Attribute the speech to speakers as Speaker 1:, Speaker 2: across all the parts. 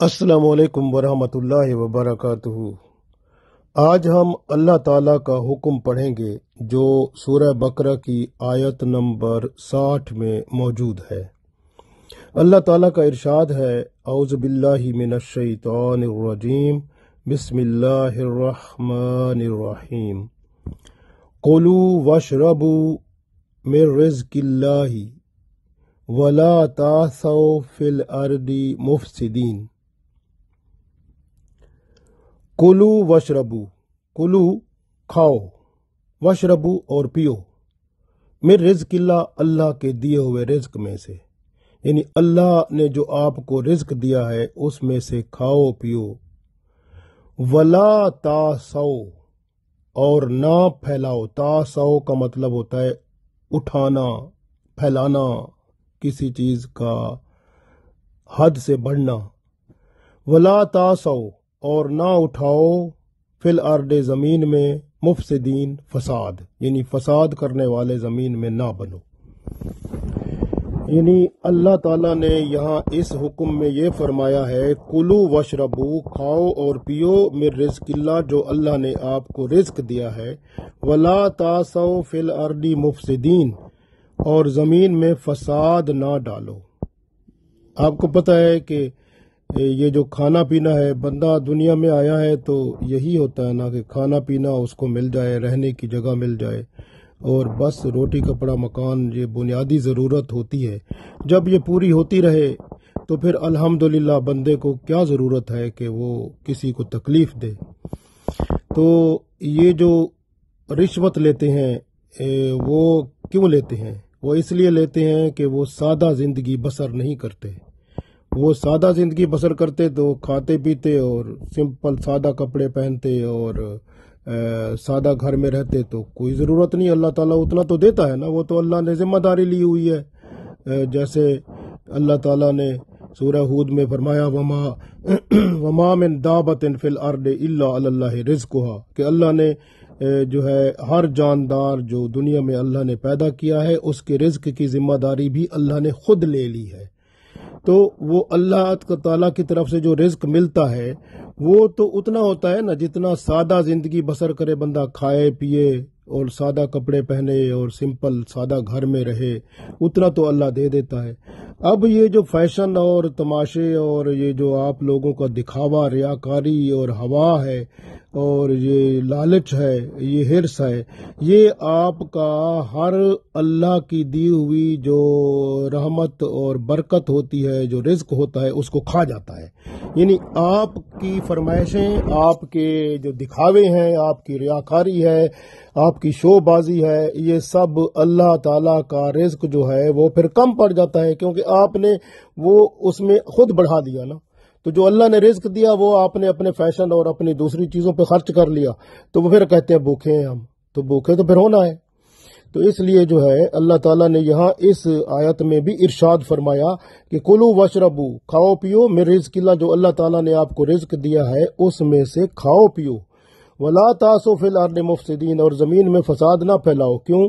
Speaker 1: السلام علیکم ورحمۃ اللہ وبرکاتہ۔ آج ہم اللہ تعالیٰ کا حکم پڑھیں گے جو سورہ بقرہ کی آیت نمبر 60 میں موجود ہے۔ اللہ تعالیٰ کا ارشاد ہے، اعوذ باللہ من الشیطان الرجیم، بسم اللہ الرحمن الرحیم، کلوا واشربوا من رزق اللہ ولا تعثوا فی الارض مفسدین۔ کلو وشربو، کلو کھاؤ، وشربو اور پیو، من رزق اللہ، اللہ کے دیے ہوئے رزق میں سے، یعنی اللہ نے جو آپ کو رزق دیا ہے اس میں سے کھاؤ پیو۔ ولا تعثوا، اور نہ پھیلاؤ۔ تعثوا کا مطلب ہوتا ہے اٹھانا، پھیلانا، کسی چیز کا حد سے بڑھنا۔ ولا تعثوا، اور نہ اٹھاؤ، فی الارض، زمین میں، مفسدین، فساد، یعنی فساد کرنے والے زمین میں نہ بنو۔ یعنی اللہ تعالیٰ نے یہاں اس حکم میں یہ فرمایا ہے، کلو وشربو، کھاؤ اور پیو، من رزق اللہ، جو اللہ نے آپ کو رزق دیا ہے، ولا تعثوا فی الارض مفسدین، اور زمین میں فساد نہ ڈالو۔ آپ کو پتہ ہے کہ یہ جو کھانا پینا ہے، بندہ دنیا میں آیا ہے تو یہی ہوتا ہے نا کہ کھانا پینا اس کو مل جائے، رہنے کی جگہ مل جائے، اور بس روٹی کپڑا مکان، یہ بنیادی ضرورت ہوتی ہے۔ جب یہ پوری ہوتی رہے تو پھر الحمدللہ بندے کو کیا ضرورت ہے کہ وہ کسی کو تکلیف دے۔ تو یہ جو رشوت لیتے ہیں وہ کیوں لیتے ہیں؟ وہ اس لیے لیتے ہیں کہ وہ سادہ زندگی بسر نہیں کرتے۔ وہ سادہ زندگی بسر کرتے تو کھاتے پیتے اور سمپل سادہ کپڑے پہنتے اور سادہ گھر میں رہتے، تو کوئی ضرورت نہیں، اللہ تعالیٰ اتنا تو دیتا ہے نا، وہ تو اللہ نے ذمہ داری لی ہوئی ہے۔ جیسے اللہ تعالیٰ نے سورہ ہود میں فرمایا، وما من دابۃ فی الارض الا علی اللہ رزقھا، کہ اللہ نے جو ہے ہر جاندار جو دنیا میں اللہ نے پیدا کیا ہے اس کے رزق کی ذمہ داری بھی اللہ نے خود لے لی ہے۔ تو وہ اللہ تعالیٰ کی طرف سے جو رزق ملتا ہے وہ تو اتنا ہوتا ہے نا، جتنا سادہ زندگی بسر کرے بندہ، کھائے پیے اور سادہ کپڑے پہنے اور سمپل سادہ گھر میں رہے، اتنا تو اللہ دے دیتا ہے۔ اب یہ جو فیشن اور تماشے اور یہ جو آپ لوگوں کا دکھاوا، ریاکاری اور ہوا ہے اور یہ لالچ ہے، یہ ہرس ہے، یہ آپ کا ہر اللہ کی دی ہوئی جو رحمت اور برکت ہوتی ہے، جو رزق ہوتا ہے، اس کو کھا جاتا ہے۔ یعنی آپ کی فرمائشیں، آپ کے جو دکھاوے ہیں، آپ کی ریاکاری ہے، آپ کی شو بازی ہے، یہ سب اللہ تعالیٰ کا رزق جو ہے وہ پھر کم پڑ جاتا ہے، کیونکہ آپ نے وہ اس میں خود بڑھا دیا نا۔ تو جو اللہ نے رزق دیا وہ آپ نے اپنے فیشن اور اپنی دوسری چیزوں پہ خرچ کر لیا، تو وہ پھر کہتے ہیں بھوکے ہیں ہم، تو بھوکے تو پھر ہونا ہے۔ تو اس لیے جو ہے اللہ تعالیٰ نے یہاں اس آیت میں بھی ارشاد فرمایا کہ کلو وشربو، کھاؤ پیو، من رزق اللہ، جو اللہ تعالیٰ نے آپ کو رزق دیا ہے اس میں سے کھاؤ پیو، ولا تعثوا فی الارض مفسدین، اور زمین میں فساد نہ پھیلاؤ۔ کیوں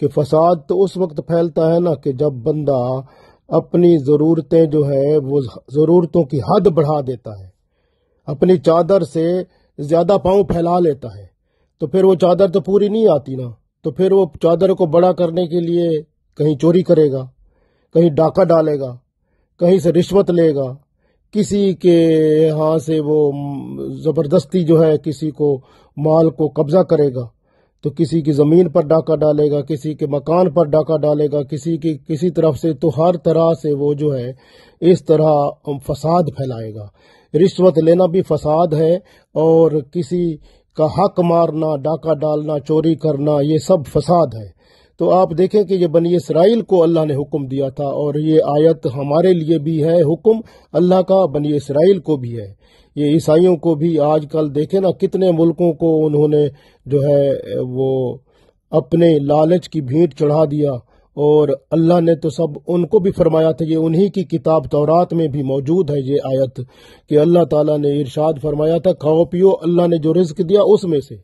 Speaker 1: کہ فساد تو اس وقت پھیلتا ہے نا کہ جب بندہ اپنی ضرورتیں جو ہے وہ ضرورتوں کی حد بڑھا دیتا ہے، اپنی چادر سے زیادہ پاؤں پھیلا لیتا ہے، تو پھر وہ چادر تو پوری نہیں آتی نا، تو پھر وہ چادر کو بڑا کرنے کے لیے کہیں چوری کرے گا، کہیں ڈاکہ ڈالے گا، کہیں سے رشوت لے گا، کسی کے ہاں سے وہ زبردستی جو ہے کسی کو مال کو قبضہ کرے گا، تو کسی کی زمین پر ڈاکہ ڈالے گا، کسی کے مکان پر ڈاکہ ڈالے گا، کسی طرف سے، تو ہر طرح سے وہ جو ہے اس طرح فساد پھیلائے گا۔ رشوت لینا بھی فساد ہے، اور کسی کا حق مارنا، ڈاکہ ڈالنا، چوری کرنا، یہ سب فساد ہے۔ تو آپ دیکھیں کہ یہ بنی اسرائیل کو اللہ نے حکم دیا تھا، اور یہ آیت ہمارے لیے بھی ہے، حکم اللہ کا بنی اسرائیل کو بھی ہے۔ یہ عیسائیوں کو بھی آج کل دیکھیں نا، کتنے ملکوں کو انہوں نے جو ہے وہ اپنے لالچ کی بھیٹ چڑھا دیا، اور اللہ نے تو سب ان کو بھی فرمایا تھا، یہ انہی کی کتاب تورات میں بھی موجود ہے یہ آیت، کہ اللہ تعالیٰ نے ارشاد فرمایا تھا کھاؤ پیو اللہ نے جو رزق دیا اس میں سے،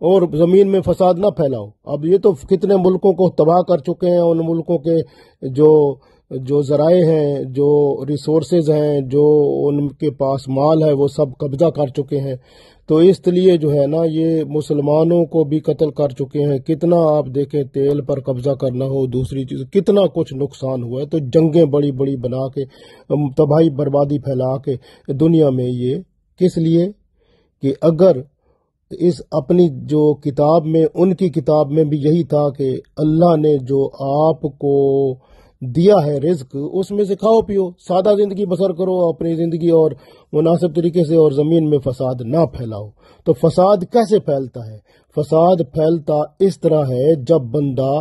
Speaker 1: اور زمین میں فساد نہ پھیلاؤ۔ اب یہ تو کتنے ملکوں کو تباہ کر چکے ہیں، ان ملکوں کے جو جو ذرائع ہیں، جو ریسورسز ہیں، جو ان کے پاس مال ہے، وہ سب قبضہ کر چکے ہیں۔ تو اس لیے جو ہے نا یہ مسلمانوں کو بھی قتل کر چکے ہیں۔ کتنا آپ دیکھیں تیل پر قبضہ کرنا ہو، دوسری چیز، کتنا کچھ نقصان ہوا ہے۔ تو جنگیں بڑی بڑی بنا کے، تباہی بربادی پھیلا کے دنیا میں، یہ کس لیے کہ اگر اس اپنی جو کتاب میں، ان کی کتاب میں بھی یہی تھا کہ اللہ نے جو آپ کو دیا ہے رزق، اس میں سے کھاؤ پیو، سادہ زندگی بسر کرو اپنی زندگی، اور مناسب طریقے سے، اور زمین میں فساد نہ پھیلاؤ۔ تو فساد کیسے پھیلتا ہے؟ فساد پھیلتا اس طرح ہے جب بندہ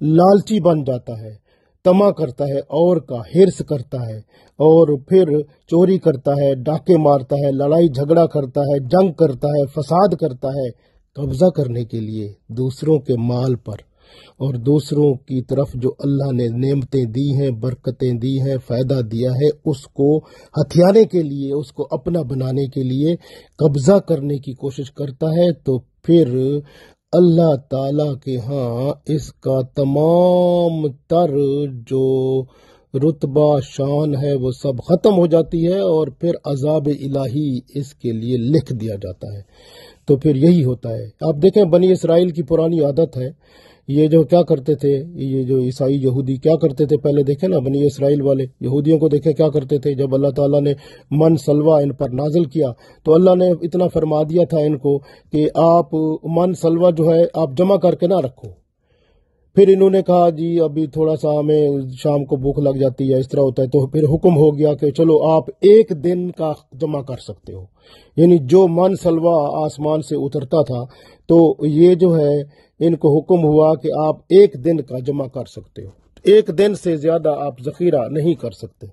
Speaker 1: لالچی بن جاتا ہے، طمع کرتا ہے، اور کا ہرس کرتا ہے، اور پھر چوری کرتا ہے، ڈاکے مارتا ہے، لڑائی جھگڑا کرتا ہے، جنگ کرتا ہے، فساد کرتا ہے، قبضہ کرنے کے لیے دوسروں کے مال پر، اور دوسروں کی طرف جو اللہ نے نعمتیں دی ہیں، برکتیں دی ہیں، فائدہ دیا ہے، اس کو ہتھیانے کے لیے، اس کو اپنا بنانے کے لیے قبضہ کرنے کی کوشش کرتا ہے، تو پھر اللہ تعالی کے ہاں اس کا تمام تر جو رتبہ شان ہے وہ سب ختم ہو جاتی ہے، اور پھر عذاب الہی اس کے لیے لکھ دیا جاتا ہے۔ تو پھر یہی ہوتا ہے۔ آپ دیکھیں بنی اسرائیل کی پرانی عادت ہے، یہ جو کیا کرتے تھے، یہ جو عیسائی یہودی کیا کرتے تھے، پہلے دیکھیں نا بنی اسرائیل والے یہودیوں کو دیکھیں کیا کرتے تھے۔ جب اللہ تعالیٰ نے من سلوہ ان پر نازل کیا تو اللہ نے اتنا فرما دیا تھا ان کو کہ آپ من سلوہ جو ہے آپ جمع کر کے نہ رکھو۔ پھر انہوں نے کہا جی ابھی تھوڑا سا ہمیں شام کو بھوک لگ جاتی ہے، اس طرح ہوتا ہے، تو پھر حکم ہو گیا کہ چلو آپ ایک دن کا جمع کر سکتے ہو، یعنی جو من سلوہ آسمان سے اترتا تھا، تو یہ جو ہے ان کو حکم ہوا کہ آپ ایک دن کا جمع کر سکتے ہو، ایک دن سے زیادہ آپ ذخیرہ نہیں کر سکتے۔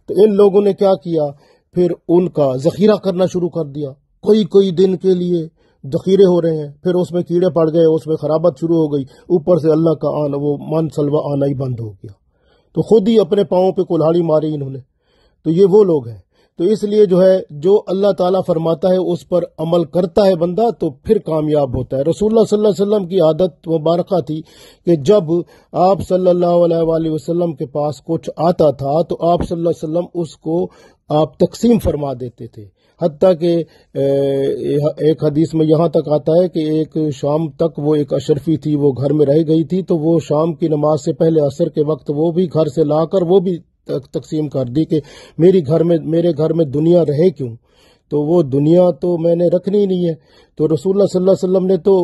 Speaker 1: تو ان لوگوں نے کیا کیا، پھر ان کا ذخیرہ کرنا شروع کر دیا، کوئی دن کے لیے ذخیرے ہو رہے ہیں، پھر اس میں کیڑے پڑ گئے، اس میں خرابت شروع ہو گئی، اوپر سے اللہ کا آنا، وہ من سلوہ آنا ہی بند ہو گیا، تو خود ہی اپنے پاؤں پہ کلہاڑی ماری انہوں نے۔ تو یہ وہ لوگ ہیں۔ تو اس لیے جو ہے جو اللہ تعالیٰ فرماتا ہے اس پر عمل کرتا ہے بندہ تو پھر کامیاب ہوتا ہے۔ رسول اللہ صلی اللہ علیہ وسلم کی عادت مبارکہ تھی کہ جب آپ صلی اللہ علیہ وآلہ وسلم کے پاس کچھ آتا تھا تو آپ صلی اللہ علیہ وسلم اس کو آپ تقسیم فرما دیتے تھے، حتیٰ کہ ایک حدیث میں یہاں تک آتا ہے کہ ایک شام تک وہ ایک اشرفی تھی، وہ گھر میں رہ گئی تھی، تو وہ شام کی نماز سے پہلے عصر کے وقت وہ بھی گھر سے لا کر وہ بھی تقسیم کر دی کہ میرے گھر میں دنیا رہے کیوں، تو وہ دنیا تو میں نے رکھنی نہیں ہے۔ تو رسول اللہ صلی اللہ علیہ وسلم نے تو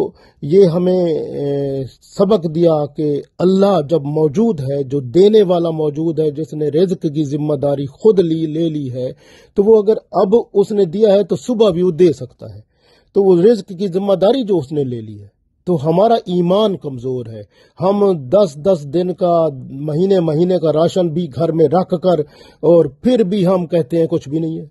Speaker 1: یہ ہمیں سبق دیا کہ اللہ جب موجود ہے، جو دینے والا موجود ہے، جس نے رزق کی ذمہ داری خود لے لی ہے، تو وہ اگر اب اس نے دیا ہے تو صبح بھی وہ دے سکتا ہے، تو وہ رزق کی ذمہ داری جو اس نے لے لی ہے۔ تو ہمارا ایمان کمزور ہے، ہم 10 دن کا، مہینے کا راشن بھی گھر میں رکھ کر، اور پھر بھی ہم کہتے ہیں کچھ بھی نہیں ہے،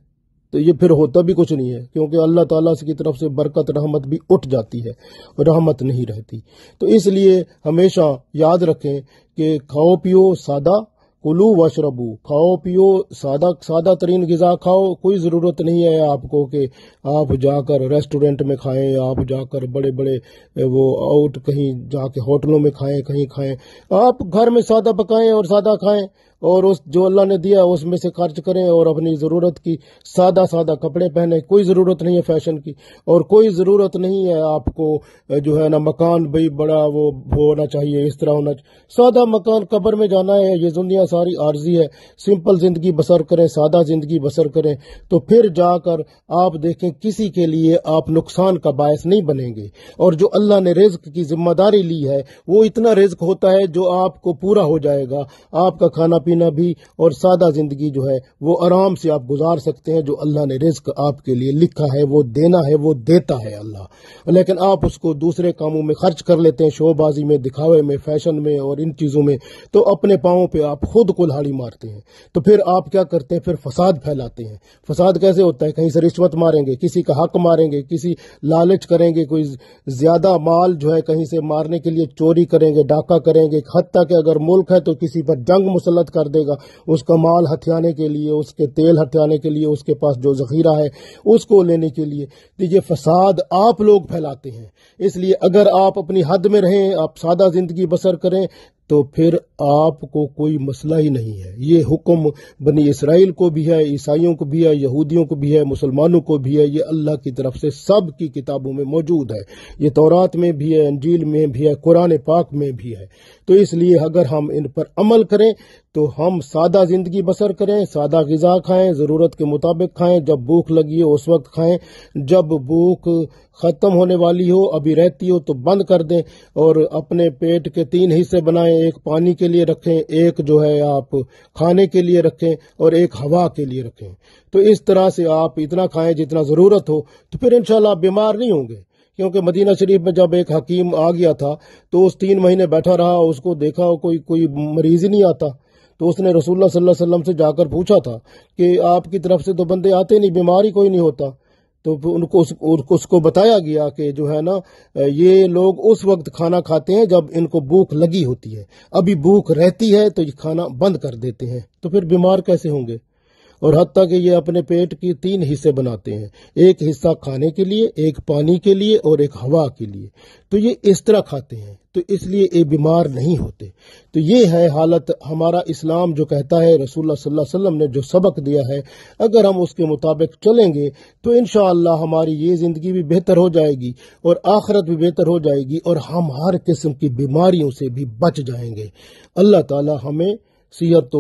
Speaker 1: تو یہ پھر ہوتا بھی کچھ نہیں ہے، کیونکہ اللہ تعالیٰ کی طرف سے برکت رحمت بھی اٹھ جاتی ہے اور رحمت نہیں رہتی۔ تو اس لیے ہمیشہ یاد رکھیں کہ کھاؤ پیو سادہ، کلو واشربو، کھاؤ پیو سادہ ترین غذا کھاؤ، کوئی ضرورت نہیں ہے آپ کو کہ آپ جا کر ریسٹورنٹ میں کھائیں، آپ جا کر بڑے وہ آؤٹ کہیں جا کے ہوٹلوں میں کہیں کھائیں، آپ گھر میں سادہ پکائیں اور سادہ کھائیں، اور اس جو اللہ نے دیا اس میں سے خرچ کریں، اور اپنی ضرورت کی سادہ کپڑے پہنیں، کوئی ضرورت نہیں ہے فیشن کی، اور کوئی ضرورت نہیں ہے آپ کو جو ہے نا مکان بھئی بڑا وہ ہونا چاہیے، اس طرح ہونا چاہیے، سادہ مکان، قبر میں جانا ہے، یہ دنیا ساری عارضی ہے، سمپل زندگی بسر کریں، سادہ زندگی بسر کریں، تو پھر جا کر آپ دیکھیں کسی کے لیے آپ نقصان کا باعث نہیں بنیں گے، اور جو اللہ نے رزق کی ذمہ داری لی ہے وہ اتنا رزق ہوتا ہے جو آپ کو پورا ہو جائے گا، آپ کا کھانا پینا بھی، اور سادہ زندگی جو ہے وہ آرام سے آپ گزار سکتے ہیں۔ جو اللہ نے رزق آپ کے لیے لکھا ہے وہ دینا ہے، وہ دیتا ہے اللہ، لیکن آپ اس کو دوسرے کاموں میں خرچ کر لیتے ہیں، شو بازی میں، دکھاوے میں، فیشن میں اور ان چیزوں میں، تو اپنے پاؤں پہ آپ خود کلہاڑی مارتے ہیں۔ تو پھر آپ کیا کرتے ہیں، پھر فساد پھیلاتے ہیں۔ فساد کیسے ہوتا ہے، کہیں سے رشوت ماریں گے، کسی کا حق ماریں گے، کسی لالچ کریں گے، کوئی زیادہ مال جو ہے کہیں سے مارنے کے لیے چوری کریں گے، ڈاکہ کریں گے، حتیٰ کہ اگر ملک ہے تو کسی پر جنگ مسلط کر دے گا، اس کا مال ہتھیانے کے لیے، اس کے تیل ہتھیانے کے لیے، اس کے پاس جو ذخیرہ ہے اس کو لینے کے لیے۔ یہ فساد آپ لوگ پھیلاتے ہیں۔ اس لیے اگر آپ اپنی حد میں رہیں، آپ سادہ زندگی بسر کریں، تو پھر آپ کو کوئی مسئلہ ہی نہیں ہے۔ یہ حکم بنی اسرائیل کو بھی ہے، عیسائیوں کو بھی ہے، یہودیوں کو بھی ہے، مسلمانوں کو بھی ہے، یہ اللہ کی طرف سے سب کی کتابوں میں موجود ہے۔ یہ تورات میں بھی ہے، انجیل میں بھی ہے، قرآن پاک میں بھی ہے۔ تو اس لیے اگر ہم ان پر عمل کریں تو ہم سادہ زندگی بسر کریں، سادہ غذا کھائیں، ضرورت کے مطابق کھائیں، جب بھوک لگی ہو اس وقت کھائیں، جب بھوک ختم ہونے والی ہو، ابھی رہتی ہو تو بند کر دیں، اور اپنے پیٹ کے 3 حصے بنائیں، ایک پانی کے لیے رکھیں، ایک جو ہے آپ کھانے کے لیے رکھیں، اور ایک ہوا کے لیے رکھیں۔ تو اس طرح سے آپ اتنا کھائیں جتنا ضرورت ہو، تو پھر انشاءاللہ آپ بیمار نہیں ہوں گے۔ کیونکہ مدینہ شریف میں جب ایک حکیم آ گیا تھا تو اس 3 مہینے بیٹھا رہا، اس کو دیکھا کوئی مریض ہی نہیں آتا، تو اس نے رسول اللہ صلی اللہ علیہ وسلم سے جا کر پوچھا تھا کہ آپ کی طرف سے تو بندے آتے نہیں، بیمار ہی کوئی نہیں ہوتا۔ تو اس کو بتایا گیا کہ جو ہے نا یہ لوگ اس وقت کھانا کھاتے ہیں جب ان کو بھوک لگی ہوتی ہے، ابھی بھوک رہتی ہے تو یہ کھانا بند کر دیتے ہیں، تو پھر بیمار کیسے ہوں گے؟ اور حتیٰ کہ یہ اپنے پیٹ کی 3 حصے بناتے ہیں، ایک حصہ کھانے کے لیے، ایک پانی کے لیے، اور ایک ہوا کے لیے۔ تو یہ اس طرح کھاتے ہیں، تو اس لیے یہ بیمار نہیں ہوتے۔ تو یہ ہے حالت ہمارا اسلام جو کہتا ہے، رسول اللہ صلی اللہ علیہ وسلم نے جو سبق دیا ہے، اگر ہم اس کے مطابق چلیں گے تو انشاءاللہ ہماری یہ زندگی بھی بہتر ہو جائے گی اور آخرت بھی بہتر ہو جائے گی، اور ہم ہر قسم کی بیماریوں سے بھی بچ جائیں گے۔ اللہ تعالی ہمیں صحت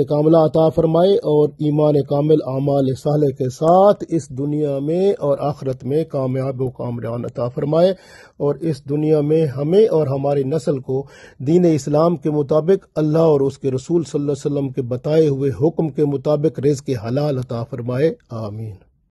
Speaker 1: کاملہ عطا فرمائے اور ایمان کامل، اعمال صالح کے ساتھ اس دنیا میں اور آخرت میں کامیاب و کامران عطا فرمائے، اور اس دنیا میں ہمیں اور ہماری نسل کو دین اسلام کے مطابق اللہ اور اس کے رسول صلی اللہ علیہ وسلم کے بتائے ہوئے حکم کے مطابق رزق حلال عطا فرمائے، آمین۔